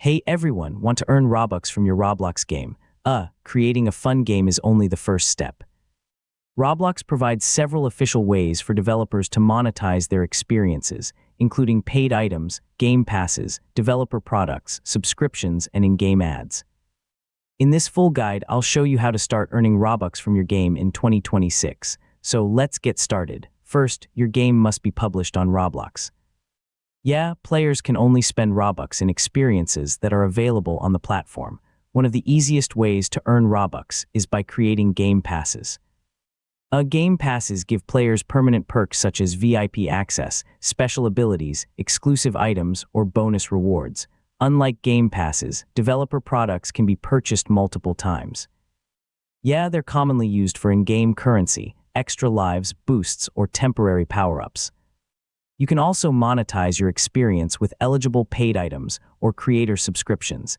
Hey everyone, want to earn Robux from your Roblox game? Creating a fun game is only the first step. Roblox provides several official ways for developers to monetize their experiences, including paid items, game passes, developer products, subscriptions, and in-game ads. In this full guide, I'll show you how to start earning Robux from your game in 2026. So let's get started. First, your game must be published on Roblox. Yeah, players can only spend Robux in experiences that are available on the platform. One of the easiest ways to earn Robux is by creating game passes. Game passes give players permanent perks such as VIP access, special abilities, exclusive items, or bonus rewards. Unlike game passes, developer products can be purchased multiple times. Yeah, they're commonly used for in-game currency, extra lives, boosts, or temporary power-ups. You can also monetize your experience with eligible paid items or creator subscriptions,